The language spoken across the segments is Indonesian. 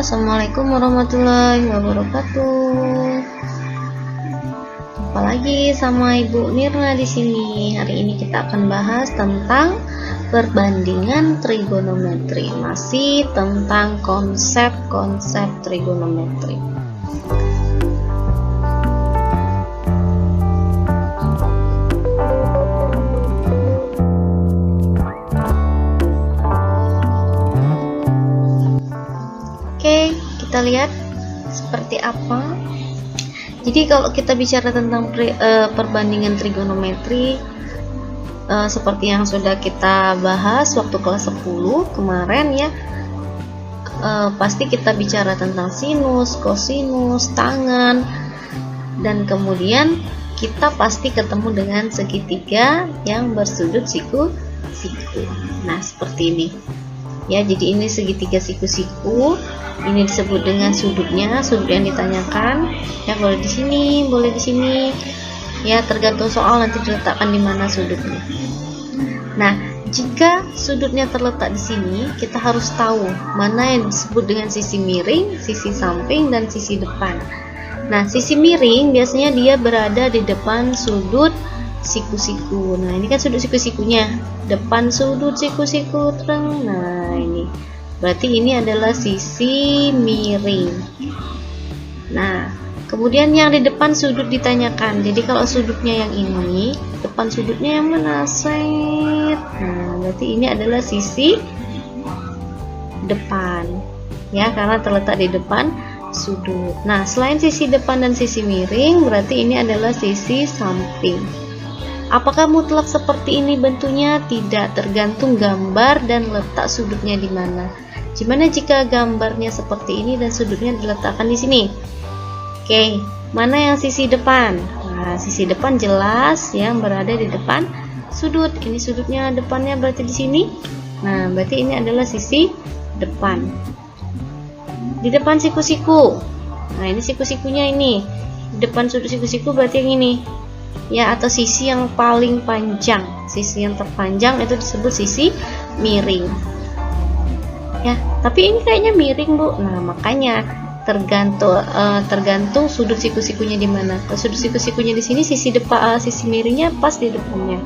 Assalamualaikum warahmatullahi wabarakatuh. Jumpa lagi sama Ibu Nirna di sini. Hari ini kita akan bahas tentang perbandingan trigonometri. Masih tentang konsep-konsep trigonometri. Oke, kita lihat seperti apa. Jadi kalau kita bicara tentang perbandingan trigonometri, seperti yang sudah kita bahas waktu kelas 10 kemarin ya, pasti kita bicara tentang sinus, kosinus, tangen, dan kemudian kita pasti ketemu dengan segitiga yang bersudut siku-siku. Nah, seperti ini. Ya, jadi ini segitiga siku-siku. Ini disebut dengan sudutnya, sudut yang ditanyakan. Ya, boleh di sini, boleh di sini. Ya, tergantung soal nanti diletakkan di mana sudutnya. Nah, jika sudutnya terletak di sini, kita harus tahu mana yang disebut dengan sisi miring, sisi samping, dan sisi depan. Nah, sisi miring biasanya dia berada di depan sudut siku-siku. Nah, ini kan sudut siku-sikunya, depan sudut siku-siku terang. Nah, ini berarti ini adalah sisi miring. Nah, kemudian yang di depan sudut ditanyakan. Jadi kalau sudutnya yang ini, depan sudutnya yang mana? Set. Nah, berarti ini adalah sisi depan. Ya, karena terletak di depan sudut. Nah, selain sisi depan dan sisi miring, berarti ini adalah sisi samping. Apakah mutlak seperti ini bentuknya? Tidak, tergantung gambar dan letak sudutnya di mana. Gimana jika gambarnya seperti ini dan sudutnya diletakkan di sini? Oke, mana yang sisi depan? Nah, sisi depan jelas yang berada di depan sudut. Ini sudutnya, depannya berarti di sini. Nah, berarti ini adalah sisi depan. Di depan siku-siku. Nah, ini siku-sikunya ini. Di depan sudut siku-siku berarti yang ini. Ya, atau sisi yang paling panjang. Sisi yang terpanjang itu disebut sisi miring. Ya, tapi ini kayaknya miring, Bu. Nah, makanya tergantung sudut siku-sikunya di mana. Kalau sudut siku-sikunya di sini, sisi depan sisi miringnya pas di depannya.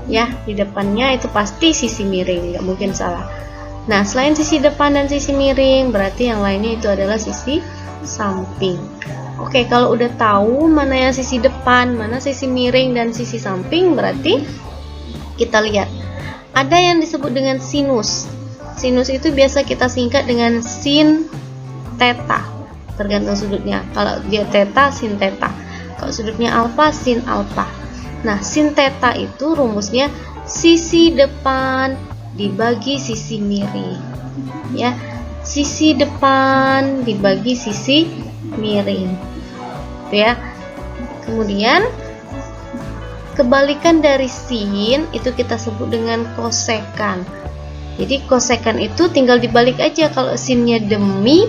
Ya, di depannya itu pasti sisi miring, nggak mungkin salah. Nah, selain sisi depan dan sisi miring, berarti yang lainnya itu adalah sisi samping. Oke, kalau udah tahu mana yang sisi depan, mana sisi miring dan sisi samping, berarti kita lihat ada yang disebut dengan sinus. Sinus itu biasa kita singkat dengan sin theta, tergantung sudutnya. Kalau dia theta, sin theta. Kalau sudutnya alfa, sin alfa. Nah, sin theta itu rumusnya sisi depan dibagi sisi miring. Ya, sisi depan dibagi sisi miring. Ya. Kemudian kebalikan dari sin itu kita sebut dengan kosekan. Jadi kosekan itu tinggal dibalik aja. Kalau sinnya demi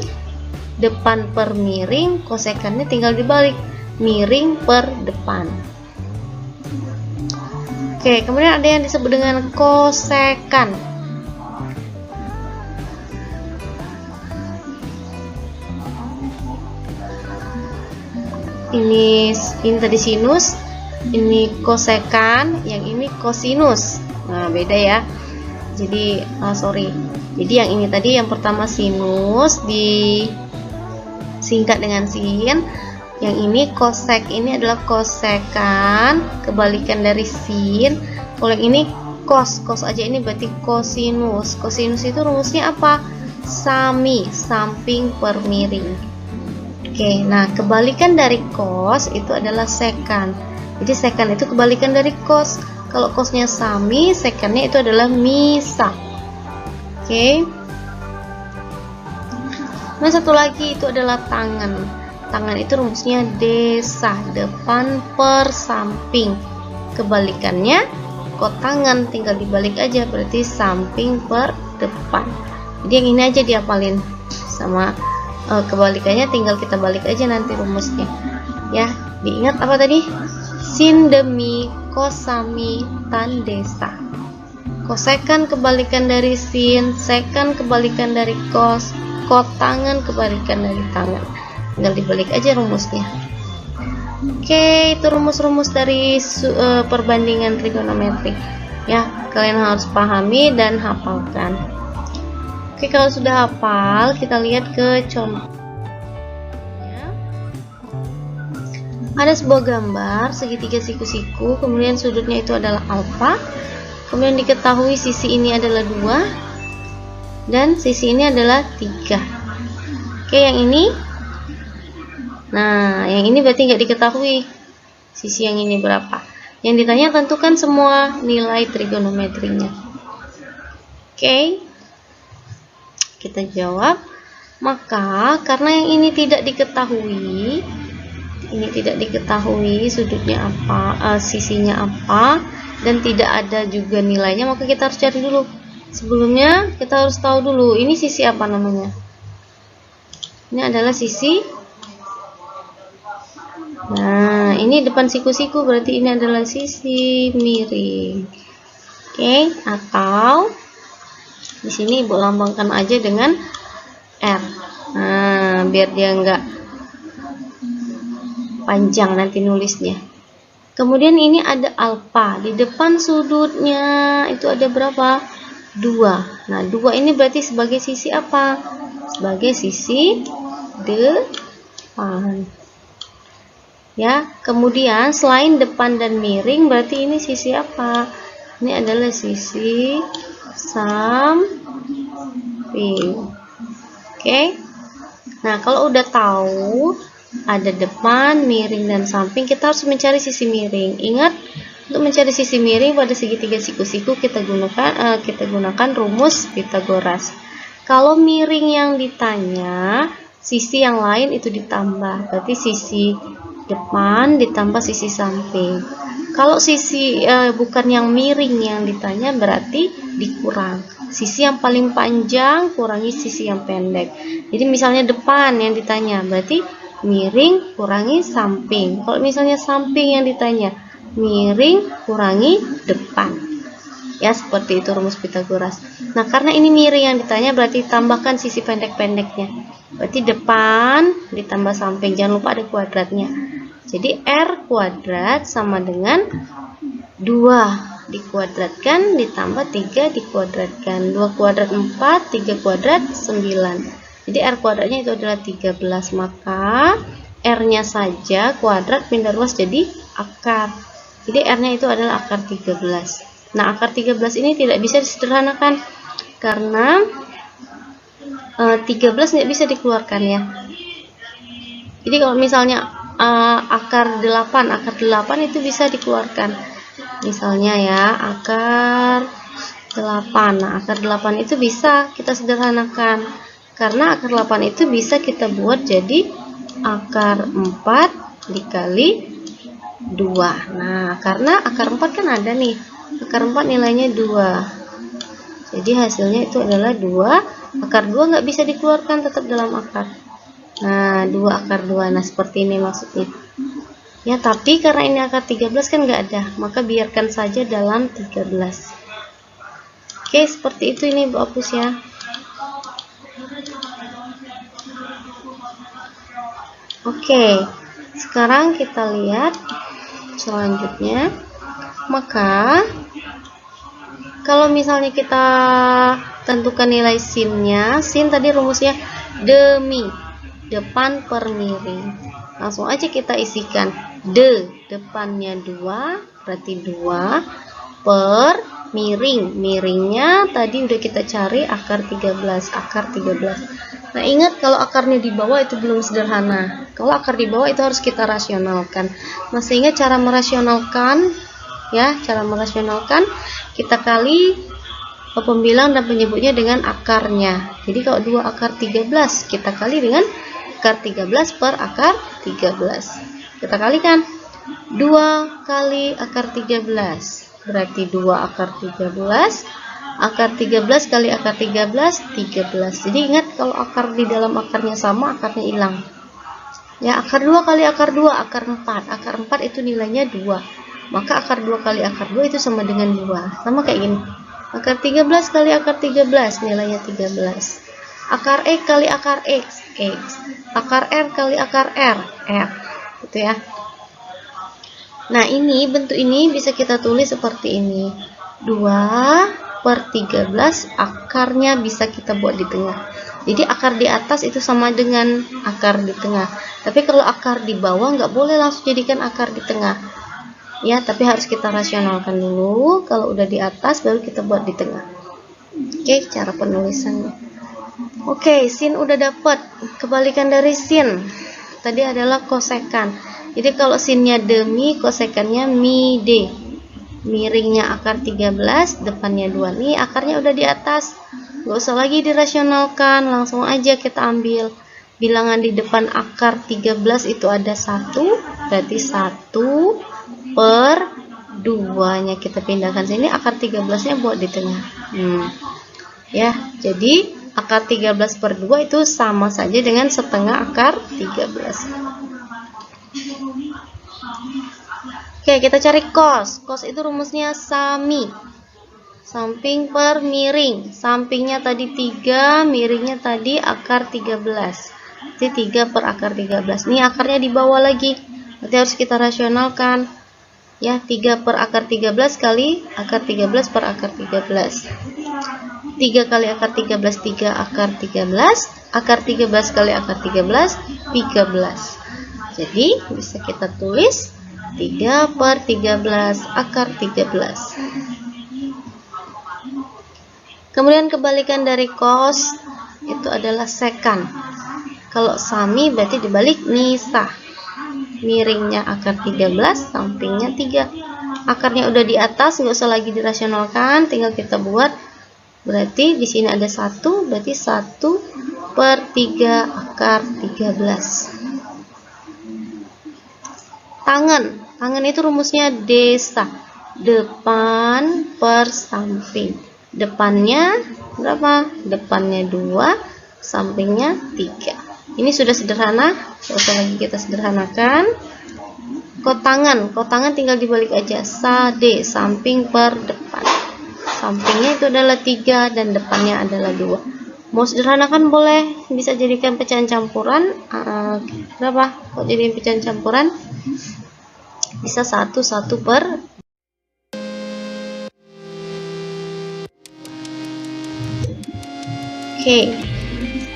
depan per miring, kosekannya tinggal dibalik, miring per depan. Oke, kemudian ada yang disebut dengan kosekan. Ini tadi sinus, ini kosekan, yang ini kosinus. Nah, beda ya. Jadi Jadi yang ini tadi yang pertama sinus disingkat dengan sin. Yang ini kosek, ini adalah kosekan, kebalikan dari sin. Kalau yang ini kos aja, ini berarti kosinus. Kosinus itu rumusnya apa? Sami, samping per miring. Oke, nah kebalikan dari cos itu adalah sekan. Jadi sekan itu kebalikan dari cos. Kalau cosnya sami, sekannya itu adalah misa. Oke. Nah, satu lagi itu adalah tangan. Tangan itu rumusnya desa, depan per samping. Kebalikannya kotangan, tinggal dibalik aja, berarti samping per depan. Jadi yang ini aja dihafalin sama kebalikannya, tinggal kita balik aja nanti rumusnya. Ya, diingat apa tadi? Sin demi kosami tan desa. Kosekan kebalikan dari sin, sekan kebalikan dari kos, kotangan kebalikan dari tangan. Tinggal dibalik aja rumusnya. Oke, itu rumus-rumus dari perbandingan trigonometri. Ya, kalian harus pahami dan hafalkan. Oke, kalau sudah hafal, kita lihat ke contoh. Ada sebuah gambar segitiga siku-siku, kemudian sudutnya itu adalah alfa, kemudian diketahui sisi ini adalah 2 dan sisi ini adalah 3. Oke, yang ini, nah yang ini berarti nggak diketahui sisi yang ini berapa. Yang ditanya tentukan semua nilai trigonometrinya. Oke, kita jawab. Maka karena yang ini tidak diketahui, sudutnya apa, sisinya apa, dan tidak ada juga nilainya, maka kita harus cari dulu. Sebelumnya kita harus tahu dulu ini sisi apa namanya. Ini adalah sisi, nah ini depan siku-siku, berarti ini adalah sisi miring. Oke, atau di sini Ibu lambangkan aja dengan R. Nah, biar dia enggak panjang nanti nulisnya. Kemudian ini ada alfa, di depan sudutnya itu ada berapa? 2. Nah, 2 ini berarti sebagai sisi apa? Sebagai sisi depan. Ya, kemudian selain depan dan miring, berarti ini sisi apa? Ini adalah sisi samping. Oke. Nah, kalau udah tahu ada depan, miring, dan samping, kita harus mencari sisi miring. Ingat, untuk mencari sisi miring pada segitiga siku-siku kita gunakan rumus Pythagoras. Kalau miring yang ditanya, sisi yang lain itu ditambah, berarti sisi depan ditambah sisi samping. Kalau sisi bukan yang miring yang ditanya, berarti dikurang. Sisi yang paling panjang kurangi sisi yang pendek. Jadi misalnya depan yang ditanya, berarti miring kurangi samping. Kalau misalnya samping yang ditanya, miring kurangi depan. Ya, seperti itu rumus Pythagoras. Nah, karena ini miring yang ditanya, berarti tambahkan sisi pendek-pendeknya. Berarti depan ditambah samping, jangan lupa ada kuadratnya. Jadi R kuadrat sama dengan 2 dikuadratkan ditambah 3 dikuadratkan. 2 kuadrat 4, 3 kuadrat 9. Jadi R kuadratnya itu adalah 13, maka R-nya saja kuadrat pindah ruas jadi akar. Jadi R-nya itu adalah akar 13. Nah, akar 13 ini tidak bisa disederhanakan karena 13 tidak bisa dikeluarkan ya. Jadi kalau misalnya akar 8 itu bisa dikeluarkan. Misalnya ya, akar 8. Nah, akar 8 itu bisa kita sederhanakan. Karena akar 8 itu bisa kita buat jadi akar 4 dikali 2. Nah, karena akar 4 kan ada nih. Akar 4 nilainya 2. Jadi hasilnya itu adalah 2. Akar 2 nggak bisa dikeluarkan, tetap dalam akar. Nah, 2 akar 2. Nah, seperti ini maksudnya. Ya, tapi karena ini akar 13 kan nggak ada, maka biarkan saja dalam 13. Oke, seperti itu ini Bu hapus ya. Oke, sekarang kita lihat selanjutnya. Maka kalau misalnya kita tentukan nilai sinnya, sin tadi rumusnya demi, depan per miring. Langsung aja kita isikan depannya 2 berarti 2 per miring, miringnya tadi udah kita cari akar 13. Nah, ingat kalau akarnya di bawah itu belum sederhana. Kalau akar di bawah itu harus kita rasionalkan. Masih ingat cara merasionalkan? Ya, cara merasionalkan kita kali pembilang dan penyebutnya dengan akarnya. Jadi kalau 2 akar 13 kita kali dengan akar 13 per akar 13. Kita kalikan 2 kali akar 13 berarti 2 akar 13. Akar 13 kali akar 13, 13. Jadi ingat kalau akar di dalam akarnya sama, akarnya hilang. Ya, akar 2 kali akar 2, akar 4. Akar 4 itu nilainya 2. Maka akar 2 kali akar 2 itu sama dengan 2. Sama kayak gini. Akar 13 kali akar 13, nilainya 13. Akar E kali akar X, X. Akar R kali akar R, R. Gitu ya. Nah, ini bentuk ini bisa kita tulis seperti ini. 2/13 akarnya bisa kita buat di tengah. Jadi akar di atas itu sama dengan akar di tengah. Tapi kalau akar di bawah nggak boleh langsung jadikan akar di tengah. Ya, tapi harus kita rasionalkan dulu. Kalau udah di atas baru kita buat di tengah. Oke, cara penulisannya. Oke, sin udah dapat. Kebalikan dari sin tadi adalah kosekan. Jadi kalau sinnya demi, kosekannya mi d. Miringnya akar 13, depannya 2. Nih akarnya udah di atas. Gak usah lagi dirasionalkan, langsung aja kita ambil. Bilangan di depan akar 13 itu ada 1, berarti 1/2-nya kita pindahkan sini, akar 13-nya buat di tengah. Ya, jadi akar 13/2 itu sama saja dengan setengah akar 13. Oke, kita cari cos. Cos itu rumusnya sami. Samping per miring. Sampingnya tadi 3, miringnya tadi akar 13. Jadi 3 per akar 13. Ini akarnya di bawah lagi. Berarti harus kita rasionalkan. Ya, 3 per akar 13 kali akar 13 per akar 13. 3 kali akar 13, 3 akar 13. Akar 13 kali akar 13, 13. Jadi, bisa kita tulis 3/13 akar 13. Kemudian kebalikan dari cos itu adalah sekan. Kalau sami berarti dibalik nisa. Miringnya akar 13, sampingnya 3. Akarnya udah di atas, nggak usah lagi dirasionalkan, tinggal kita buat. Berarti di sini ada 1, berarti 1/3 akar 13. Tangan. Tangan itu rumusnya desa. Depan per samping. Depannya berapa? Depannya 2, sampingnya 3. Ini sudah sederhana, nggak usah lagi kita sederhanakan. Kotangan tinggal dibalik aja. Sade, samping per depan. Sampingnya itu adalah 3 dan depannya adalah 2. Mau sederhanakan boleh, bisa jadikan pecahan campuran. Berapa? Kok jadiin pecahan campuran? Bisa 1 per. Oke,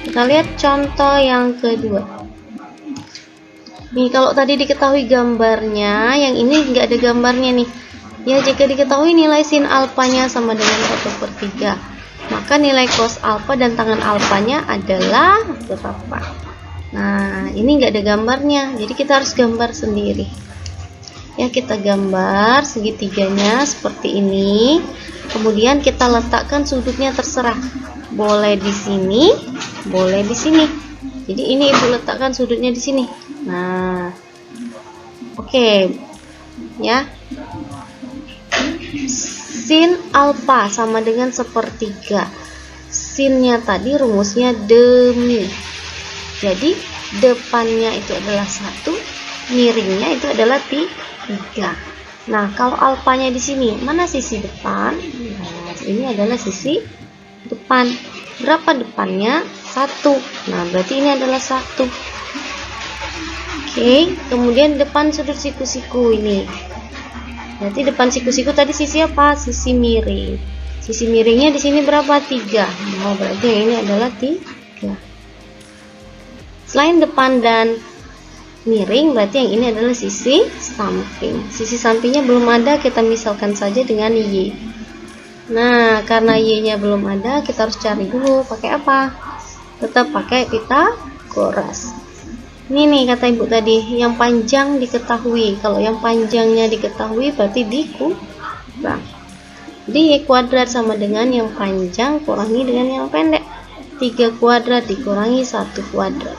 kita lihat contoh yang kedua. Nih, kalau tadi diketahui gambarnya, yang ini nggak ada gambarnya nih. Ya, jika diketahui nilai sin alfanya sama dengan 1/3, maka nilai cos alfa dan tangan alfanya adalah berapa? Nah, ini nggak ada gambarnya, jadi kita harus gambar sendiri. Ya, kita gambar segitiganya seperti ini. Kemudian kita letakkan sudutnya, terserah. Boleh di sini, boleh di sini. Jadi ini Ibu letakkan sudutnya di sini. Nah, oke. Ya. Sin alfa sama dengan 1/3. Sinnya tadi rumusnya demi. Jadi depannya itu adalah 1, miringnya itu adalah 3. Nah, kalau alfanya di sini, mana sisi depan? Nah, ini adalah sisi depan. Berapa depannya? 1. Nah, berarti ini adalah 1. Oke, kemudian depan sudut siku-siku ini. Berarti depan siku-siku tadi sisi apa? Sisi miring. Sisi miringnya di sini berapa? 3. Nah, berarti ini adalah 3. Selain depan dan miring, berarti yang ini adalah sisi samping. Sisi sampingnya belum ada, kita misalkan saja dengan Y. Nah, karena Y-nya belum ada, kita harus cari dulu pakai apa? Tetap pakai Pitagoras. Ini nih kata Ibu tadi, yang panjang diketahui. Kalau yang panjangnya diketahui berarti dikurang. Jadi Y kuadrat sama dengan yang panjang kurangi dengan yang pendek. 3 kuadrat dikurangi 1 kuadrat.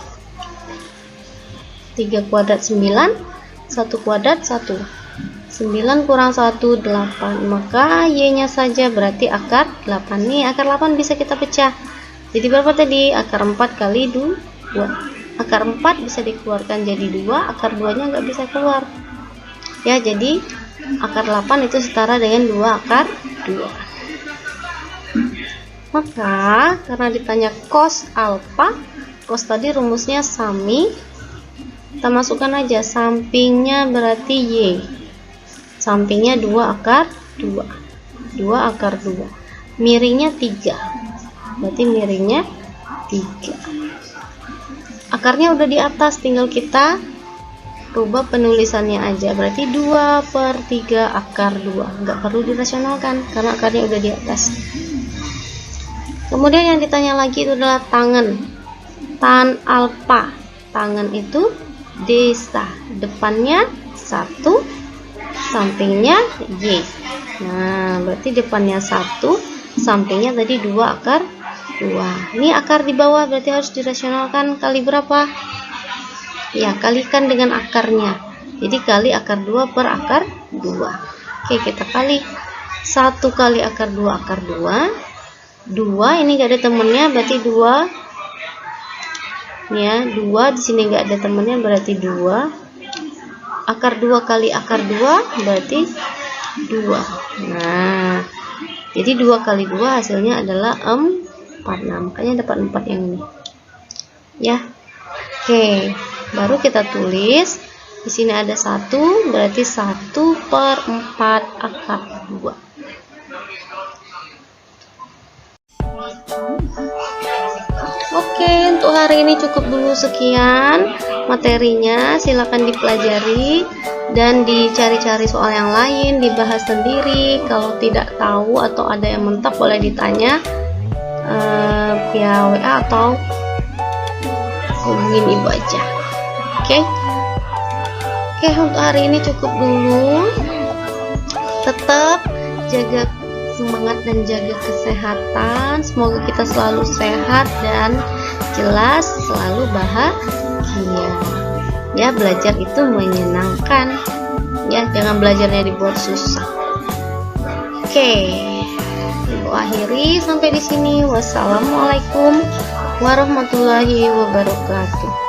3 kuadrat 9, 1 kuadrat 1. 9 kurang 1, 8. Maka Y-nya saja berarti akar 8. Nih, akar 8 bisa kita pecah. Jadi berapa tadi? Akar 4 kali 2. Akar 4 bisa dikeluarkan jadi 2, akar 2-nya nggak bisa keluar. Ya, jadi akar 8 itu setara dengan 2 akar 2. Maka karena ditanya cos alfa, cos tadi rumusnya sami, kita masukkan aja sampingnya berarti y, sampingnya 2 akar 2, 2 akar 2, miringnya 3, berarti miringnya 3. Akarnya udah di atas, tinggal kita rubah penulisannya aja, berarti 2/3 akar 2, nggak perlu dirasionalkan karena akarnya udah di atas. Kemudian yang ditanya lagi itu adalah tangen, tan alfa, tangen itu desta, depannya 1, sampingnya y. Nah berarti depannya 1, sampingnya tadi 2 akar 2. Ini akar di bawah berarti harus dirasionalkan, kali berapa? Ya, kalikan dengan akarnya. Jadi kali akar 2 per akar 2. Oke, kita kali 1 kali akar 2 akar 2. 2 ini gak ada temennya berarti 2. Ya, 2 di sini gak ada temennya berarti 2. Akar 2 kali akar 2 berarti 2. Nah, jadi 2 kali 2 hasilnya adalah 4. Nah, makanya dapat 4 yang ini. Ya. Oke, baru kita tulis di sini ada 1 berarti 1/4 akar 2. Oke, untuk hari ini cukup dulu sekian materinya, silakan dipelajari dan dicari-cari soal yang lain, dibahas sendiri. Kalau tidak tahu atau ada yang mentok boleh ditanya via WA atau hubungin ibu aja. Oke, untuk hari ini cukup dulu. Tetap jaga semangat dan jaga kesehatan. Semoga kita selalu sehat dan jelas, selalu bahagia. Ya, belajar itu menyenangkan. Ya, jangan belajarnya dibuat susah. Oke, Ibu akhiri sampai di sini. Wassalamualaikum warahmatullahi wabarakatuh.